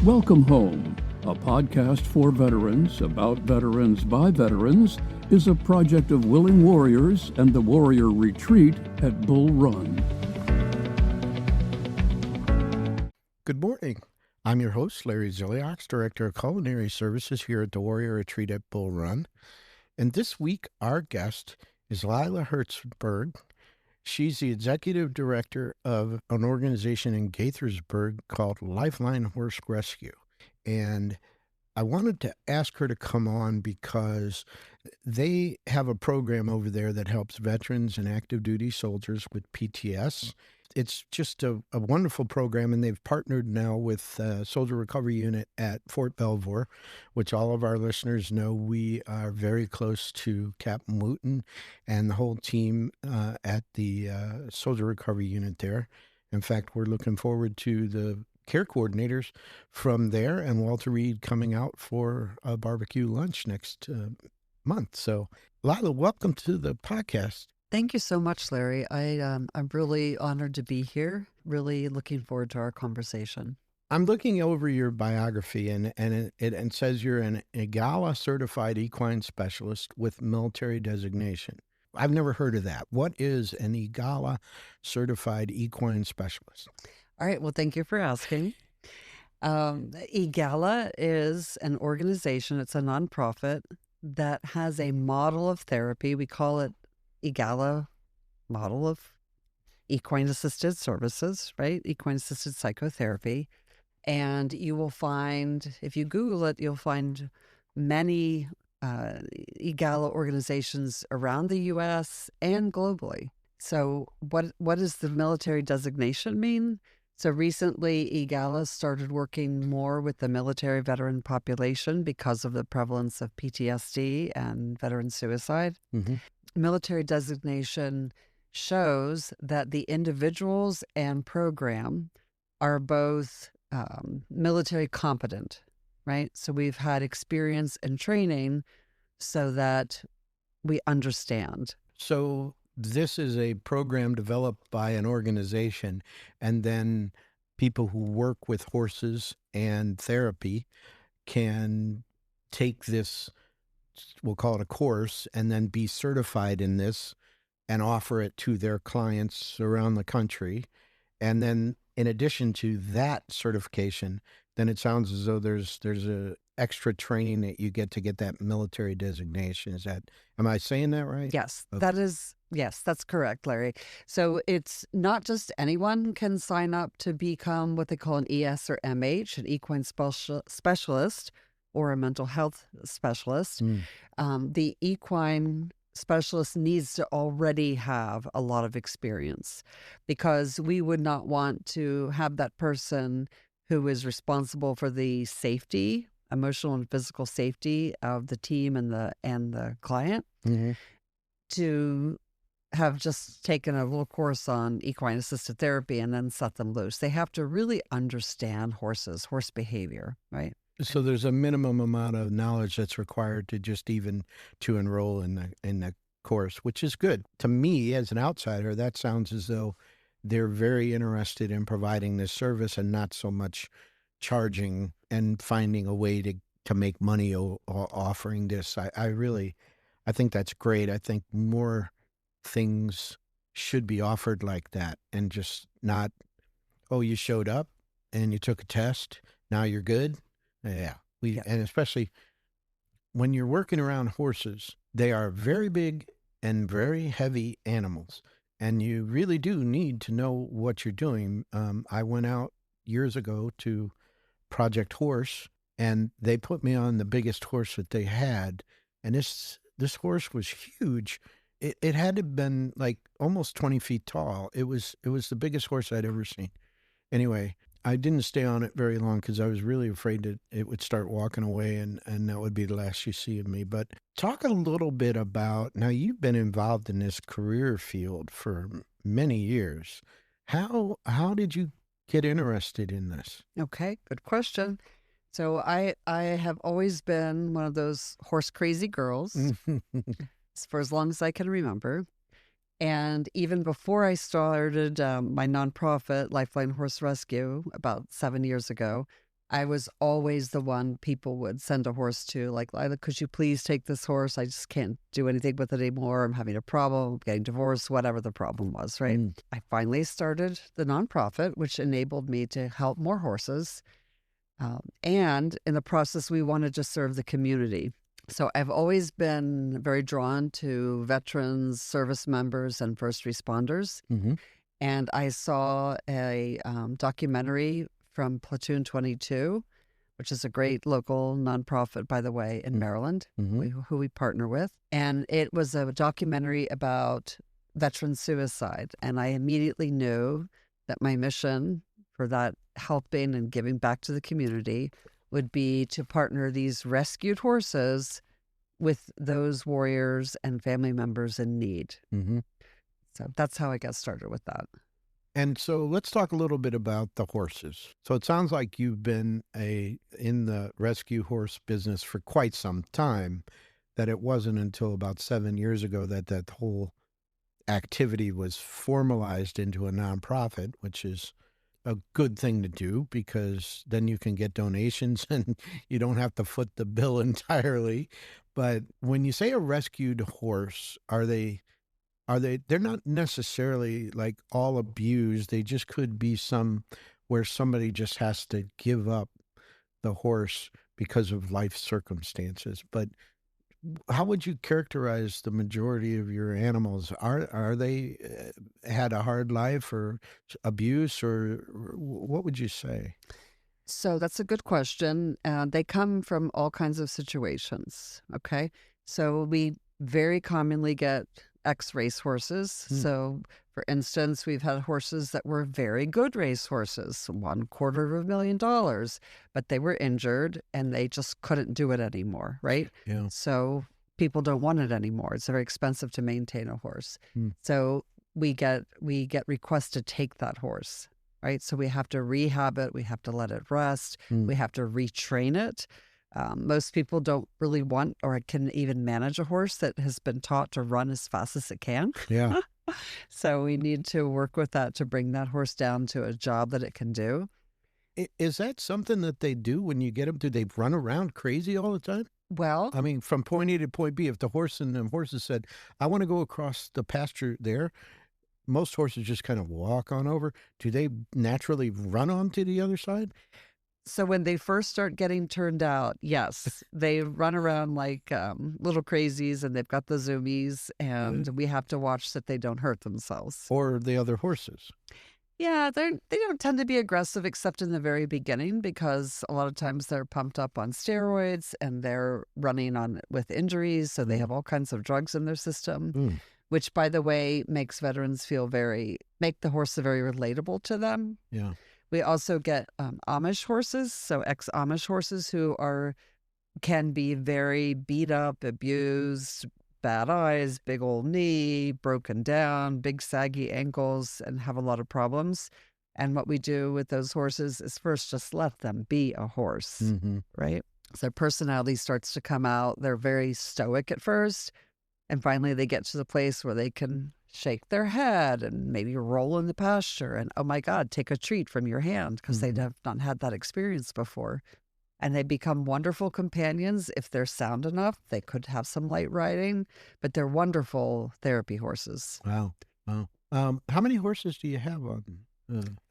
Welcome Home, a podcast for veterans, about veterans by veterans, is a project of Willing Warriors and the Warrior Retreat at Bull Run. Good morning. I'm your host, Larry Ziliak, Director of Culinary Services here at the Warrior Retreat at Bull Run. And this week, our guest is Leila Hertzberg. She's the Executive Director of an organization in Gaithersburg called Lifeline Horse Rescue. And I wanted to ask her to come on because they have a program over there that helps veterans and active duty soldiers with PTS. It's just a wonderful program, and they've partnered now with Soldier Recovery Unit at Fort Belvoir, which all of our listeners know we are very close to Captain Wooten and the whole team at the Soldier Recovery Unit there. In fact, we're looking forward to the care coordinators from there and Walter Reed coming out for a barbecue lunch next month. So, Leila, welcome to the podcast. Thank you so much, Larry. I'm really honored to be here. Really looking forward to our conversation. I'm looking over your biography, and it says you're an EGALA-certified equine specialist with military designation. I've never heard of that. What is an EGALA-certified equine specialist? All right. Well, thank you for asking. EGALA is an organization. It's a nonprofit that has a model of therapy. We call it EGALA model of equine assisted services, right? Equine assisted psychotherapy. And you will find, if you Google it, you'll find many EGALA organizations around the U.S. and globally. So what does the military designation mean? So recently, EGALA started working more with the military veteran population because of the prevalence of PTSD and veteran suicide. Mm-hmm. Military designation shows that the individuals and program are both military competent, right? So we've had experience and training so that we understand. So this is a program developed by an organization, and then people who work with horses and therapy can take this, we'll call it a course, and then be certified in this and offer it to their clients around the country. And then in addition to that certification, then it sounds as though there's a extra training that you get to get that military designation. Am I saying that right? Yes, Okay. Yes, that's correct, Larry. So it's not just anyone can sign up to become what they call an ES or MH, an equine specialist, or a mental health specialist. The equine specialist needs to already have a lot of experience, because we would not want to have that person who is responsible for the safety, emotional and physical safety of the team and the client, mm-hmm. to have just taken a little course on equine assisted therapy and then set them loose. They have to really understand horse behavior, right? So there's a minimum amount of knowledge that's required to just even to enroll in the course, which is good. To me, as an outsider, that sounds as though they're very interested in providing this service and not so much charging and finding a way to make money offering this. I think that's great. I think more things should be offered like that, and just not, oh, you showed up and you took a test, now you're good. Yeah. And especially when you're working around horses, they are very big and very heavy animals, and you really do need to know what you're doing. I went out years ago to Project Horse, and they put me on the biggest horse that they had, and this horse was huge. It had to have been like almost 20 feet tall. It was the biggest horse I'd ever seen. Anyway, I didn't stay on it very long because I was really afraid that it would start walking away, and that would be the last you see of me. But talk a little bit about, now you've been involved in this career field for many years. How did you get interested in this? Okay, good question. So I have always been one of those horse crazy girls for as long as I can remember. And even before I started my nonprofit, Lifeline Horse Rescue, about 7 years ago, I was always the one people would send a horse to, like, Lila, could you please take this horse? I just can't do anything with it anymore. I'm having a problem, I'm getting divorced, whatever the problem was, right? I finally started the nonprofit, which enabled me to help more horses. And in the process, we wanted to serve the community. So I've always been very drawn to veterans, service members, and first responders. And I saw a documentary from Platoon 22, which is a great local nonprofit, by the way, in Maryland, who we partner with. And it was a documentary about veteran suicide. And I immediately knew that my mission for that helping and giving back to the community would be to partner these rescued horses with those warriors and family members in need. So that's how I got started with that. And so let's talk a little bit about the horses. So it sounds like you've been in the rescue horse business for quite some time, that it wasn't until about 7 years ago that whole activity was formalized into a nonprofit, which is a good thing to do because then you can get donations and you don't have to foot the bill entirely. But when you say a rescued horse, they're not necessarily like all abused. They just could be some where somebody just has to give up the horse because of life circumstances. But how would you characterize the majority of your animals? Are they had a hard life or abuse, or what would you say? So that's a good question. They come from all kinds of situations. Okay. So we very commonly get ex-race horses. So, for instance, we've had horses that were very good race horses, $250,000, but they were injured and they just couldn't do it anymore, right? Yeah. So people don't want it anymore. It's very expensive to maintain a horse. So we get requests to take that horse, right? So we have to rehab it. We have to let it rest. We have to retrain it. Most people don't really want or can even manage a horse that has been taught to run as fast as it can. Yeah. So we need to work with that to bring that horse down to a job that it can do. Is that something that they do when you get them? Do they run around crazy all the time? Well, I mean, from point A to point B, if the horses said, I want to go across the pasture there, most horses just kind of walk on over. Do they naturally run on to the other side? so when they first start getting turned out, yes, they run around like little crazies and they've got the zoomies and we have to watch that they don't hurt themselves. Or the other horses? Yeah, they don't tend to be aggressive except in the very beginning because a lot of times they're pumped up on steroids and they're running on with injuries. So they have all kinds of drugs in their system, which, by the way, makes veterans make the horse very relatable to them. Yeah. We also get Amish horses, so ex-Amish horses who can be very beat up, abused, bad eyes, big old knee, broken down, big saggy ankles, and have a lot of problems. And what we do with those horses is first just let them be a horse, right? So their personality starts to come out. They're very stoic at first, and finally they get to the place where they can shake their head and maybe roll in the pasture and, oh my God, take a treat from your hand because they have not had that experience before. And they become wonderful companions. If they're sound enough, they could have some light riding, but they're wonderful therapy horses. Wow. How many horses do you have on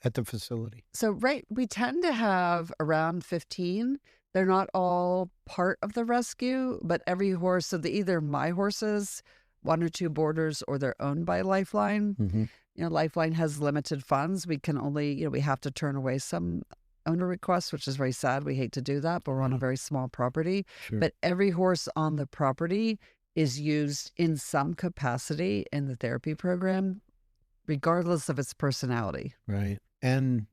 at the facility? So, we tend to have around 15. They're not all part of the rescue, but every horse, so they're either my horses, 1 or 2 boarders, or they're owned by Lifeline. Lifeline has limited funds. We can only, we have to turn away some owner requests, which is very sad. We hate to do that, but we're on a very small property. Sure. But every horse on the property is used in some capacity in the therapy program, regardless of its personality. Right. And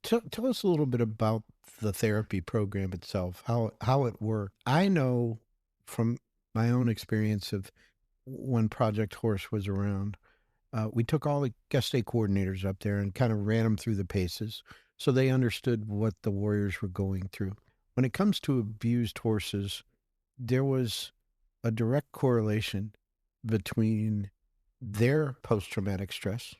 tell us a little bit about the therapy program itself, how it worked. I know from my own experience of when Project Horse was around, we took all the guest state coordinators up there and kind of ran them through the paces so they understood what the warriors were going through. When it comes to abused horses, there was a direct correlation between their post-traumatic stress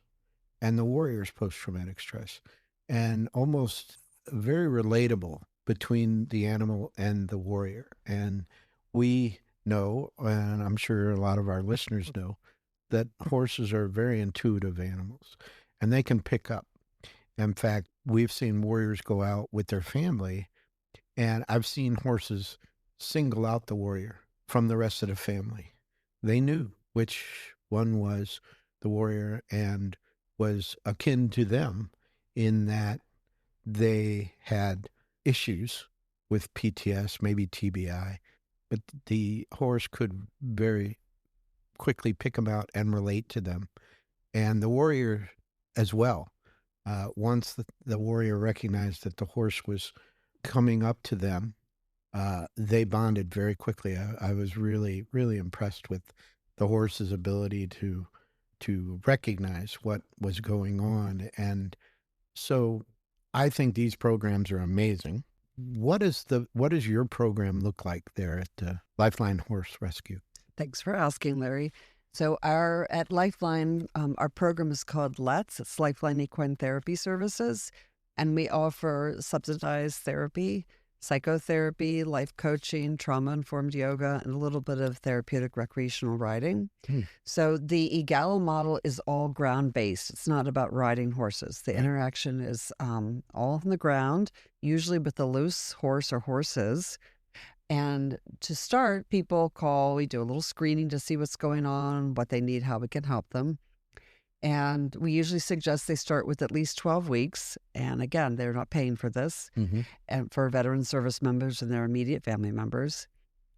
and the warriors' post-traumatic stress. And almost very relatable between the animal and the warrior. And we know, and I'm sure a lot of our listeners know, that horses are very intuitive animals and they can pick up. In fact, we've seen warriors go out with their family, and I've seen horses single out the warrior from the rest of the family. They knew which one was the warrior and was akin to them in that they had issues with PTS, maybe TBI, but the horse could very quickly pick them out and relate to them. And the warrior as well. Once the warrior recognized that the horse was coming up to them, they bonded very quickly. I was really, really impressed with the horse's ability to recognize what was going on. And so I think these programs are amazing. What does your program look like there at the Lifeline Horse Rescue? Thanks for asking, Larry. So at Lifeline, our program is called LETS. It's Lifeline Equine Therapy Services, and we offer subsidized therapy, psychotherapy, life coaching, trauma-informed yoga, and a little bit of therapeutic recreational riding. So the EGALA model is all ground-based. It's not about riding horses. The interaction is all on the ground, usually with a loose horse or horses. And to start, people call, we do a little screening to see what's going on, what they need, how we can help them. And we usually suggest they start with at least 12 weeks. And again, they're not paying for this, and for veteran service members and their immediate family members.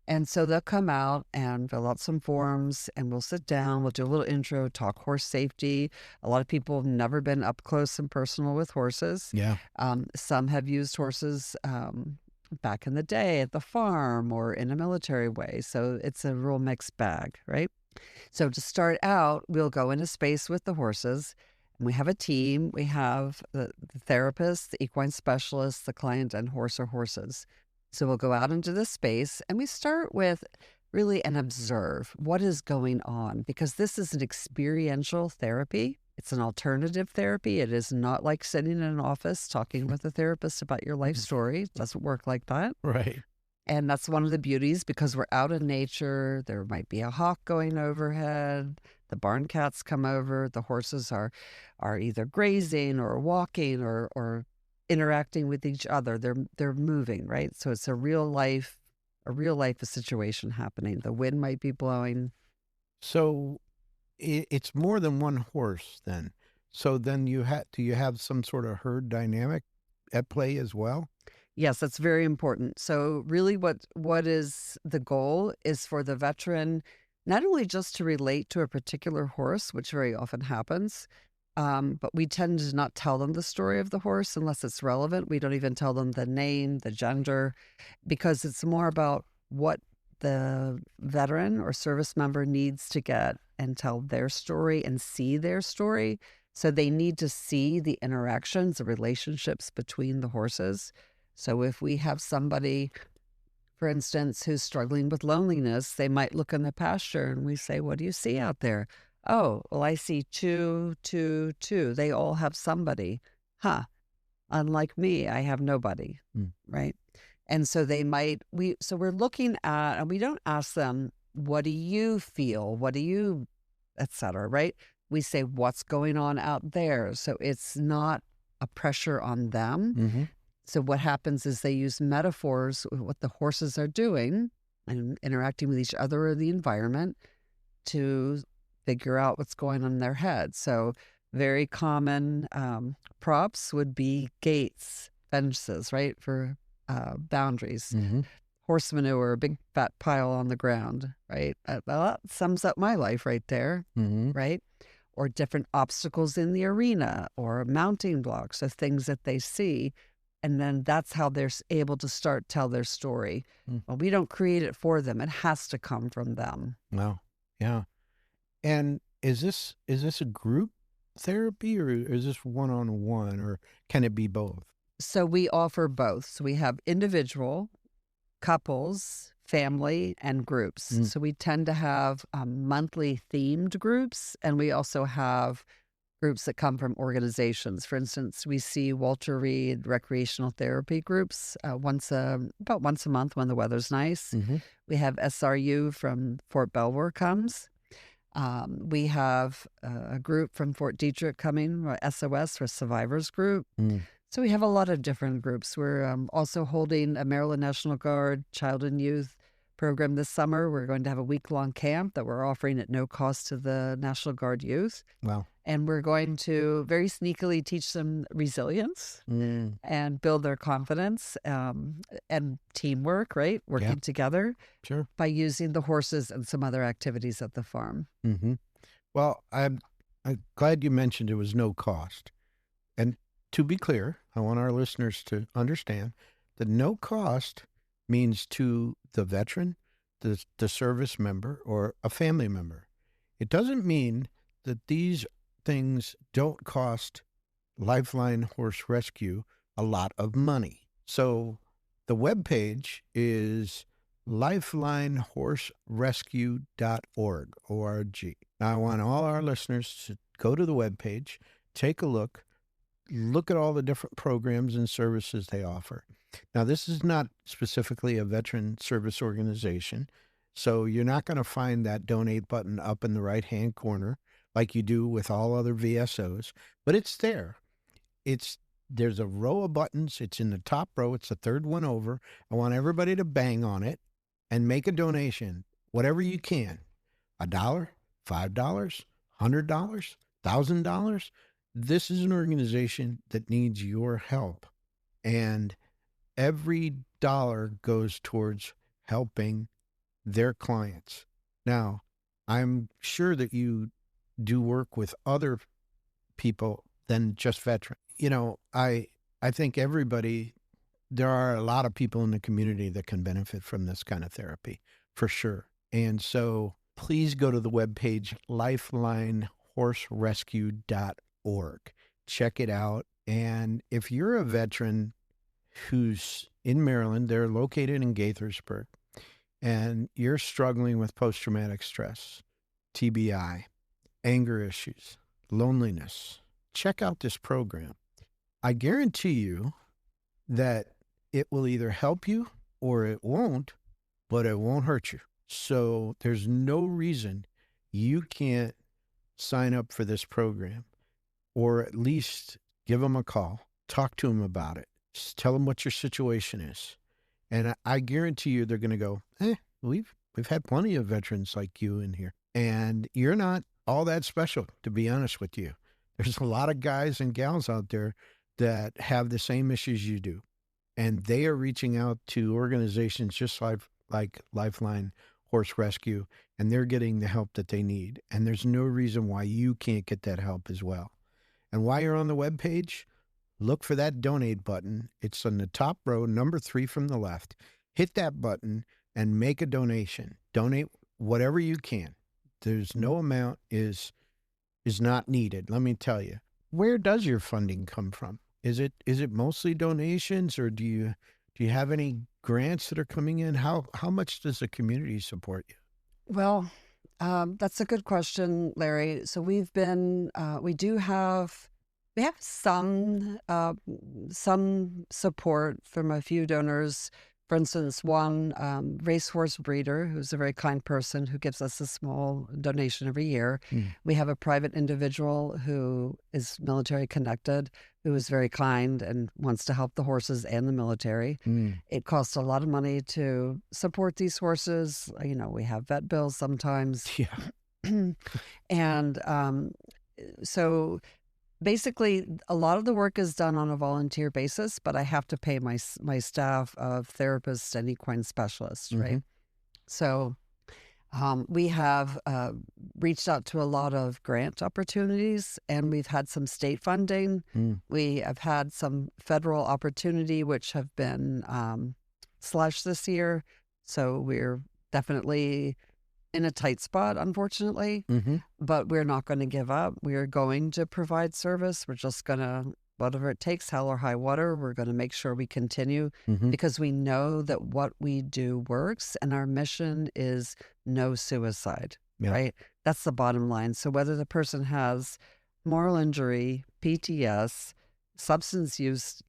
And so they'll come out and fill out some forms, and we'll sit down, we'll do a little intro, talk horse safety. A lot of people have never been up close and personal with horses. Yeah. Some have used horses back in the day at the farm or in a military way. So it's a real mixed bag, right? So to start out, we'll go into space with the horses, and we have a team. We have the therapist, the equine specialist, the client, and horse or horses. So we'll go out into this space, and we start with really an observe what is going on, because this is an experiential therapy. It's an alternative therapy. It is not like sitting in an office talking with a therapist about your life story. It doesn't work like that. Right. And that's one of the beauties, because we're out in nature. There might be a hawk going overhead. The barn cats come over. The horses are either grazing or walking or interacting with each other. They're moving, right? So it's a real life situation happening. The wind might be blowing. So it's more than one horse then. So then do you have some sort of herd dynamic at play as well? Yes, that's very important. So really what is the goal is for the veteran not only just to relate to a particular horse, which very often happens, but we tend to not tell them the story of the horse unless it's relevant. We don't even tell them the name, the gender, because it's more about what the veteran or service member needs to get and tell their story and see their story. So they need to see the interactions, the relationships between the horses. So if we have somebody, for instance, who's struggling with loneliness, they might look in the pasture and we say, what do you see out there? Oh, well, I see 2, 2, 2. They all have somebody. Unlike me, I have nobody, right? And so we're looking at, and we don't ask them, what do you feel? What do you, et cetera, right? We say, what's going on out there? So it's not a pressure on them. So what happens is they use metaphors, what the horses are doing and interacting with each other or the environment to figure out what's going on in their head. So very common props would be gates, fences, right, for boundaries. Horse manure, a big fat pile on the ground, right? That sums up my life right there, right? Or different obstacles in the arena or mounting blocks, so things that they see. And then that's how they're able to tell their story. Well, we don't create it for them. It has to come from them. Wow. Yeah. And is this a group therapy or is this one-on-one, or can it be both? So we offer both. So we have individual, couples, family, and groups. So we tend to have monthly themed groups, and we also have groups that come from organizations. For instance, we see Walter Reed recreational therapy groups about once a month when the weather's nice. Mm-hmm. We have SRU from Fort Belvoir comes. We have a group from Fort Detrick coming, SOS for Survivors Group. Mm. So we have a lot of different groups. We're also holding a Maryland National Guard Child and Youth program this summer. We're going to have a week-long camp that we're offering at no cost to the National Guard youth. Wow. And we're going to very sneakily teach them resilience and build their confidence and teamwork, right? Working together by using the horses and some other activities at the farm. Mm-hmm. Well, I'm glad you mentioned it was no cost. And to be clear, I want our listeners to understand that no cost means to the veteran, the service member, or a family member. It doesn't mean that these things don't cost Lifeline Horse Rescue a lot of money. So the webpage is lifelinehorserescue.org, O-R-G. Now, I want all our listeners to go to the webpage, take a look at all the different programs and services they offer. Now, this is not specifically a veteran service organization, so you're not going to find that donate button up in the right-hand corner like you do with all other VSOs, but it's there. There's a row of buttons. It's in the top row. It's the third one over. I want everybody to bang on it and make a donation, whatever you can. $1, $5, $100, $1,000. This is an organization that needs your help, and every dollar goes towards helping their clients. Now, I'm sure that you do work with other people than just veterans. You know, I think there are a lot of people in the community that can benefit from this kind of therapy, for sure. And so please go to the webpage, lifelinehorserescue.org. Check it out. And if you're a veteran who's in Maryland, they're located in Gaithersburg, and you're struggling with post-traumatic stress, TBI, anger issues, loneliness, check out this program. I guarantee you that it will either help you or it won't, but it won't hurt you. So there's no reason you can't sign up for this program, or at least give them a call, talk to them about it, just tell them what your situation is. And I guarantee you they're going to go, we've had plenty of veterans like you in here. And you're not all that special, to be honest with you. There's a lot of guys and gals out there that have the same issues you do. And they are reaching out to organizations just like Lifeline Horse Rescue, and they're getting the help that they need. And there's no reason why you can't get that help as well. And while you're on the webpage, look for that donate button. It's on the top row, number 3 from the left. Hit that button and make a donation. Donate whatever you can. There's no amount is not needed. Let me tell you. Where does your funding come from? Is it mostly donations, or do you have any grants that are coming in? How much does the community support you? Well, that's a good question, Larry. So we have some support from a few donors. For instance, one racehorse breeder who's a very kind person who gives us a small donation every year. We have a private individual who is military connected, who is very kind and wants to help the horses and the military. It costs a lot of money to support these horses. You know, we have vet bills sometimes. Yeah. And so basically, a lot of the work is done on a volunteer basis, but I have to pay my staff of therapists and equine specialists, right? So we have reached out to a lot of grant opportunities, and we've had some state funding. We have had some federal opportunity, which have been slashed this year. So we're definitely in a tight spot, unfortunately, but we're not going to give up. We are going to provide service. We're just going to, whatever it takes, hell or high water, we're going to make sure we continue because we know that what we do works, and our mission is no suicide, right? That's the bottom line. So whether the person has moral injury, PTS, substance use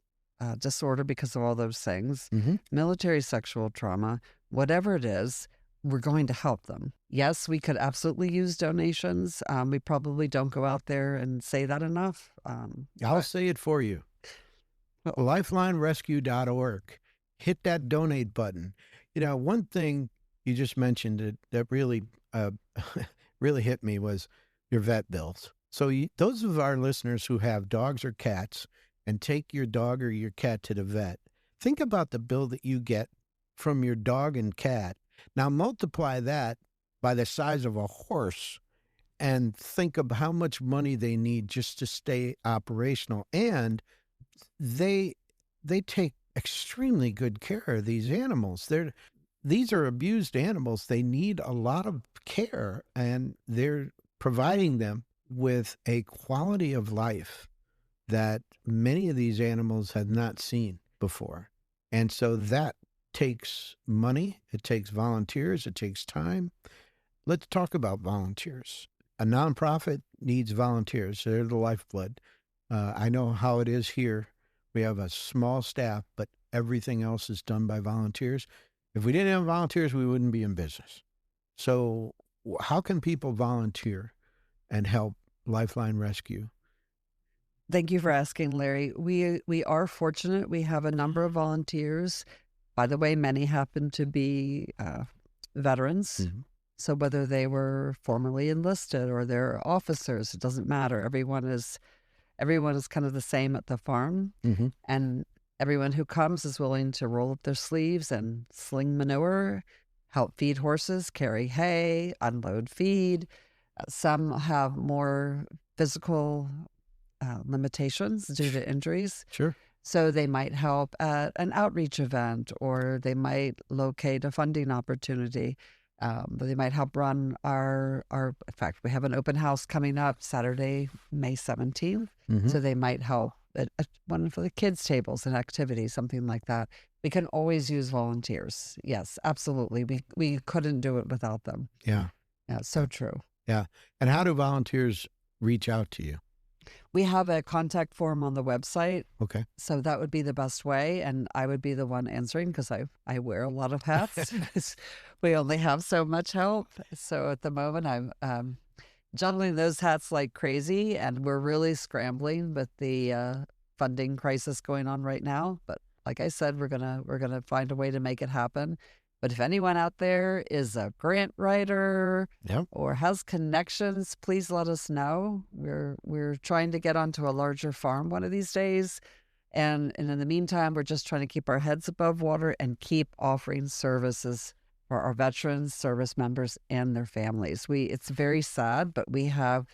disorder because of all those things, military sexual trauma, whatever it is, we're going to help them. Yes, we could absolutely use donations. We probably don't go out there and say that enough. I'll say it for you. LifelineRescue.org. Hit that donate button. You know, one thing you just mentioned that really, really hit me was your vet bills. So those of our listeners who have dogs or cats and take your dog or your cat to the vet, think about the bill that you get from your dog and cat. Now multiply that by the size of a horse and think of how much money they need just to stay operational. And they take extremely good care of these animals. These are abused animals. They need a lot of care, and they're providing them with a quality of life that many of these animals have not seen before. And so that takes money, it takes volunteers, it takes time. Let's talk about volunteers. A nonprofit needs volunteers. They're the lifeblood. I know how it is here. We have a small staff, but everything else is done by volunteers. If we didn't have volunteers, we wouldn't be in business. So how can people volunteer and help Lifeline Rescue? Thank you for asking, Larry. We are fortunate. We have a number of volunteers. By the way, many happen to be veterans. So whether they were formerly enlisted or they're officers, it doesn't matter. Everyone is kind of the same at the farm. And everyone who comes is willing to roll up their sleeves and sling manure, help feed horses, carry hay, unload feed. Some have more physical limitations due to injuries. Sure. So they might help at an outreach event, or they might locate a funding opportunity. They might help run our. In fact, we have an open house coming up Saturday, May 17th. So they might help at one for the kids' tables and activities, something like that. We can always use volunteers. Yes, absolutely. We couldn't do it without them. Yeah. Yeah, so true. Yeah. And how do volunteers reach out to you? We have a contact form on the website. Okay. So that would be the best way. And I would be the one answering because I wear a lot of hats. We only have so much help. So at the moment, I'm juggling those hats like crazy. And we're really scrambling with the funding crisis going on right now. But like I said, we're gonna find a way to make it happen. But if anyone out there is a grant writer or has connections, please let us know. We're trying to get onto a larger farm one of these days. And in the meantime, we're just trying to keep our heads above water and keep offering services for our veterans, service members, and their families. It's very sad, but we have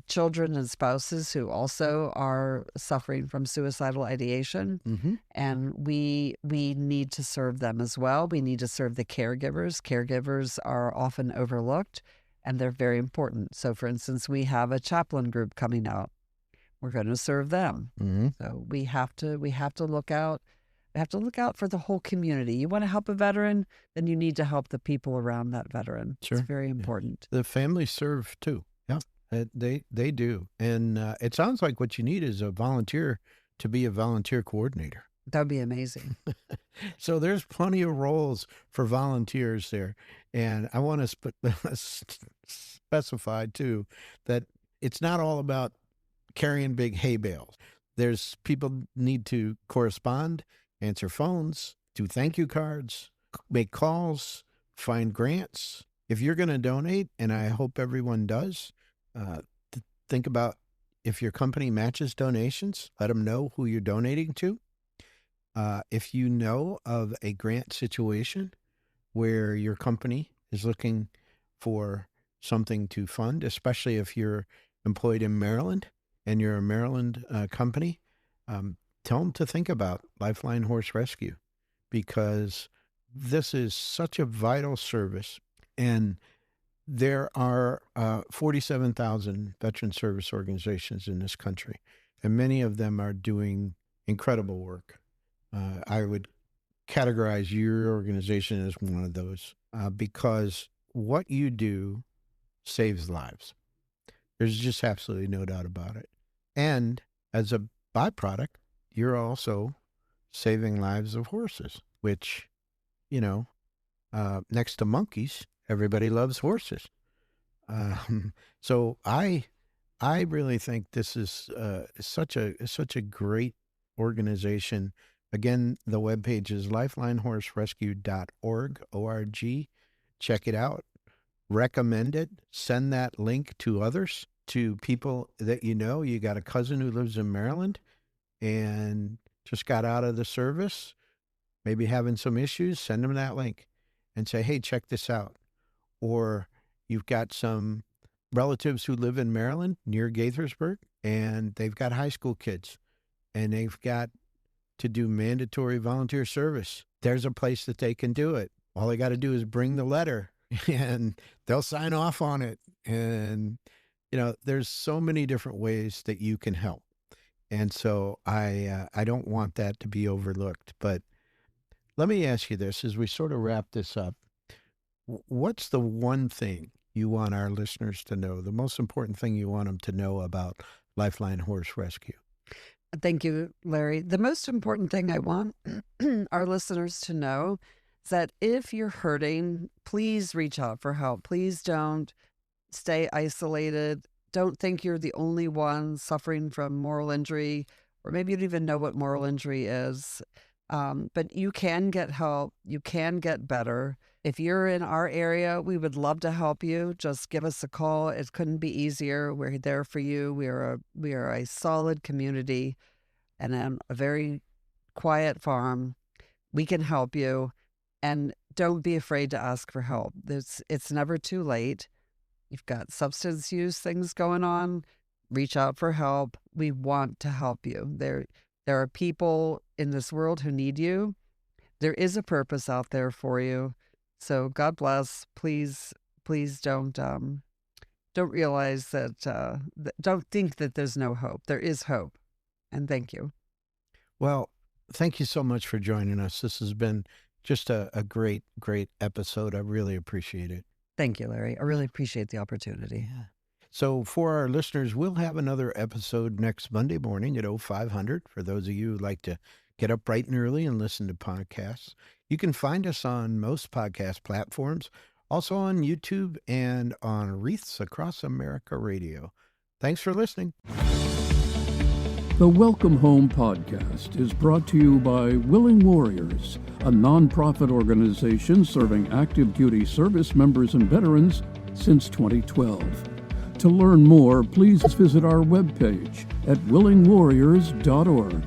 children and spouses who also are suffering from suicidal ideation. And we need to serve them as well. We need to serve the caregivers. Caregivers are often overlooked, and they're very important. So, for instance, we have a chaplain group coming out. We're going to serve them. So we have to look out. We have to look out for the whole community. You want to help a veteran, then you need to help the people around that veteran. Sure. It's very important. The families serve too. Yeah. They do. And it sounds like what you need is a volunteer to be a volunteer coordinator. That would be amazing. So there's plenty of roles for volunteers there. And I want to specify too that it's not all about carrying big hay bales. There's people need to correspond, answer phones, do thank you cards, make calls, find grants. If you're going to donate, and I hope everyone does, think about if your company matches donations, let them know who you're donating to. If you know of a grant situation where your company is looking for something to fund, especially if you're employed in Maryland and you're a Maryland company, tell them to think about Lifeline Horse Rescue, because this is such a vital service. And there are 47,000 veteran service organizations in this country, and many of them are doing incredible work. I would categorize your organization as one of those because what you do saves lives. There's just absolutely no doubt about it. And as a byproduct, you're also saving lives of horses, which, next to monkeys, everybody loves horses. So I really think this is such a great organization. Again, the webpage is lifelinehorserescue.org, O-R-G. Check it out. Recommend it. Send that link to others, to people that you know. You got a cousin who lives in Maryland and just got out of the service, maybe having some issues. Send them that link and say, hey, check this out. Or you've got some relatives who live in Maryland near Gaithersburg, and they've got high school kids, and they've got to do mandatory volunteer service. There's a place that they can do it. All they got to do is bring the letter, and they'll sign off on it. And, there's so many different ways that you can help. And so I don't want that to be overlooked. But let me ask you this as we sort of wrap this up. What's the one thing you want our listeners to know, the most important thing you want them to know about Lifeline Horse Rescue? Thank you, Larry. The most important thing I want our listeners to know is that if you're hurting, please reach out for help. Please don't stay isolated. Don't think you're the only one suffering from moral injury, or maybe you don't even know what moral injury is. But you can get help. You can get better. If you're in our area, we would love to help you. Just give us a call. It couldn't be easier. We're there for you. We are a solid community and a very quiet farm. We can help you. And don't be afraid to ask for help. It's never too late. You've got substance use things going on. Reach out for help. We want to help you. There are people in this world who need you. There is a purpose out there for you. So God bless. Please don't realize that, don't think that there's no hope. There is hope. And thank you. Well, thank you so much for joining us. This has been just a great, great episode. I really appreciate it. Thank you, Larry. I really appreciate the opportunity. Yeah. So for our listeners, we'll have another episode next Monday morning at 0500. For those of you who like to get up bright and early and listen to podcasts, you can find us on most podcast platforms, also on YouTube and on Wreaths Across America Radio. Thanks for listening. The Welcome Home podcast is brought to you by Willing Warriors, a nonprofit organization serving active duty service members and veterans since 2012. To learn more, please visit our webpage at willingwarriors.org.